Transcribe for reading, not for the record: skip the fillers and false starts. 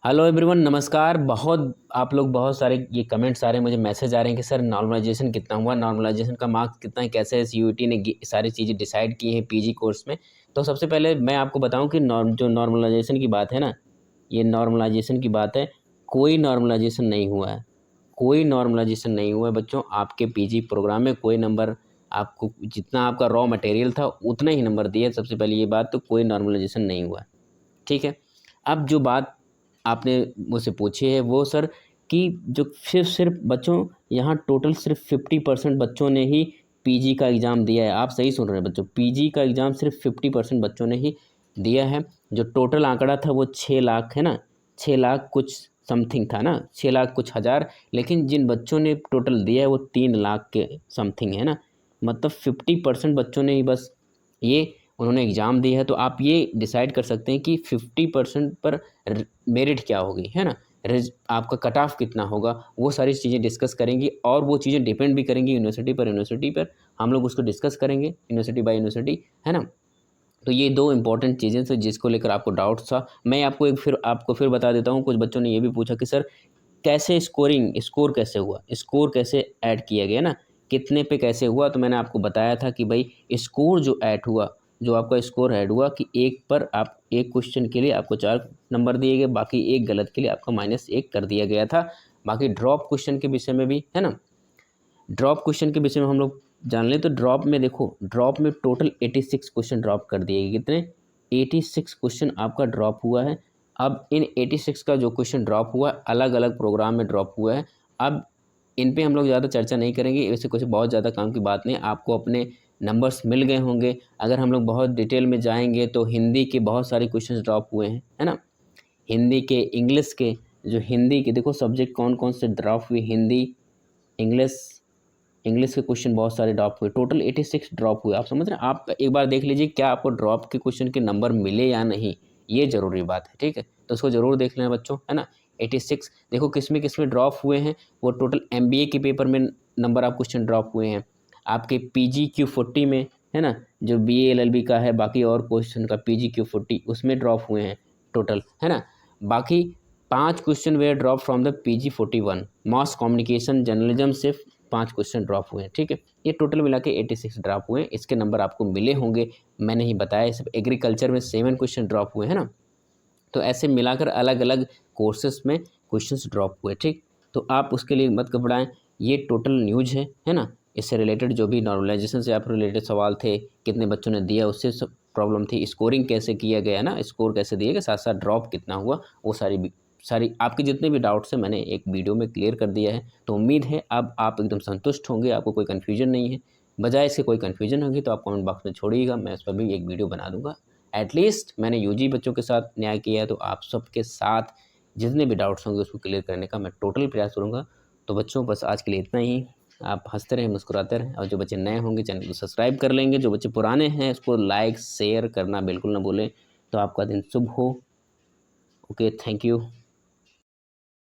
Hello everyone, नमस्कार। आप लोग बहुत सारे ये कमेंट्स आ रहे हैं, मुझे मैसेज आ रहे हैं कि सर नॉर्मलाइजेशन कितना हुआ, नॉर्मलाइजेशन का मार्क्स कितना है, कैसे सीयूईटी ने सारी चीज़ें डिसाइड की हैं पीजी कोर्स में। तो सबसे पहले मैं आपको बताऊं कि जो नॉर्मलाइजेशन की बात है ना, ये नॉर्मलाइजेशन की बात है। कोई नॉर्मलाइजेशन नहीं हुआ है, कोई नॉर्मलाइजेशन नहीं हुआ है बच्चों। आपके पीजी प्रोग्राम में कोई नंबर, आपको जितना आपका रॉ मटेरियल था उतना ही नंबर दिए। सबसे पहले ये बात, तो कोई नॉर्मलाइजेशन नहीं हुआ है, ठीक है। अब जो बात आपने मुझसे पूछी है वो सर, कि जो सिर्फ बच्चों यहाँ टोटल सिर्फ 50% बच्चों ने ही पीजी का एग्ज़ाम दिया है। आप सही सुन रहे हैं बच्चों, पीजी का एग्ज़ाम सिर्फ 50% बच्चों ने ही दिया है। जो टोटल आंकड़ा था वो 6 लाख है ना, 6 लाख कुछ समथिंग था ना, 6 लाख कुछ हज़ार। लेकिन जिन बच्चों ने टोटल दिया है वो 3 लाख के समथिंग है ना। मतलब 50% बच्चों ने ही बस ये उन्होंने एग्ज़ाम दी है। तो आप ये डिसाइड कर सकते हैं कि 50% पर मेरिट क्या होगी, है ना। आपका कट ऑफ कितना होगा, वो सारी चीज़ें डिस्कस करेंगी। और वो चीज़ें डिपेंड भी करेंगी यूनिवर्सिटी पर हम लोग उसको डिस्कस करेंगे यूनिवर्सिटी बाय यूनिवर्सिटी, है ना। तो ये 2 इंपॉर्टेंट चीज़ें थी जिसको लेकर आपको डाउट था। मैं आपको फिर बता देता हूँ। कुछ बच्चों ने ये भी पूछा कि सर कैसे स्कोर कैसे हुआ, स्कोर कैसे ऐड किया गया ना, कितने पे कैसे हुआ। तो मैंने आपको बताया था कि भाई स्कोर जो ऐड हुआ, जो आपका स्कोर ऐड हुआ कि एक पर आप एक क्वेश्चन के लिए आपको 4 नंबर दिए गए, बाकी एक गलत के लिए आपका -1 कर दिया गया था। बाकी ड्रॉप क्वेश्चन के विषय में भी है ना, ड्रॉप क्वेश्चन के विषय में हम लोग जान लें। तो ड्रॉप में देखो, ड्रॉप में टोटल 86 क्वेश्चन ड्रॉप कर दिए गए। कितने? 86 क्वेश्चन आपका ड्रॉप हुआ है। अब इन 86 का जो क्वेश्चन ड्रॉप हुआ है, अलग अलग प्रोग्राम में ड्रॉप हुआ है। अब इन पे हम लोग ज़्यादा चर्चा नहीं करेंगे, वैसे कुछ बहुत ज़्यादा काम की बात नहीं। आपको अपने नंबर्स मिल गए होंगे। अगर हम लोग बहुत डिटेल में जाएंगे तो हिंदी के बहुत सारे क्वेश्चन ड्रॉप हुए हैं, है ना। हिंदी के, इंग्लिश के, जो हिंदी के देखो सब्जेक्ट कौन कौन से ड्रॉप हुए, हिंदी, इंग्लिश, इंग्लिश के क्वेश्चन बहुत सारे ड्रॉप हुए। टोटल 86 ड्रॉप हुए। आप समझ रहे हैं। आप एक बार देख लीजिए क्या आपको ड्रॉप के क्वेश्चन के नंबर मिले या नहीं, ये ज़रूरी बात है, ठीक है। तो उसको ज़रूर देख लेना बच्चों, है ना। 86 देखो किस में ड्रॉप हुए हैं। वो टोटल एमबीए के पेपर में नंबर ऑफ क्वेश्चन ड्रॉप हुए हैं। आपके पीजी Q40 में, है ना, जो बीए एलएलबी का है, बाकी और क्वेश्चन का पीजी Q40 उसमें ड्रॉप हुए हैं टोटल, है ना। बाकी 5 question were drop from the PG 41 mass communication journalism से 5 क्वेश्चन ड्रॉप हुए हैं, ठीक है। ये टोटल मिला के 86 ड्रॉप हुए हैं। इसके नंबर आपको मिले होंगे, मैंने ही बताया। सिर्फ एग्रीकल्चर में 7 क्वेश्चन ड्रॉप हुए, है ना। तो ऐसे मिलाकर अलग अलग कोर्सेस में क्वेश्चंस ड्रॉप हुए, ठीक। तो आप उसके लिए मत घबराएं। ये टोटल न्यूज़ है ना। इससे रिलेटेड जो भी नॉर्मलाइजेशन से आप रिलेटेड सवाल थे, कितने बच्चों ने दिया उससे सब प्रॉब्लम थी, स्कोरिंग कैसे किया गया ना, स्कोर कैसे दिया गया, साथ साथ ड्रॉप कितना हुआ, वो सारी आपके जितने भी डाउट्स हैं मैंने एक वीडियो में क्लियर कर दिया है। तो उम्मीद है अब आप एकदम संतुष्ट होंगे, आपको कोई कन्फ्यूजन नहीं है। बजाय इसके कोई कन्फ्यूजन होगी तो आप कमेंट बॉक्स में छोड़िएगा, मैं उस पर भी एक वीडियो बना दूंगा। एटलीस्ट मैंने यूजी बच्चों के साथ न्याय किया है, तो आप सबके साथ जितने भी डाउट्स होंगे उसको क्लियर करने का मैं टोटल प्रयास करूँगा। तो बच्चों बस आज के लिए इतना ही। आप हंसते रहें, मुस्कुराते रहें, और जो बच्चे नए होंगे चैनल को सब्सक्राइब कर लेंगे, जो बच्चे पुराने हैं उसको लाइक शेयर करना बिल्कुल ना भूलें। तो आपका दिन शुभ हो। Okay, thank you.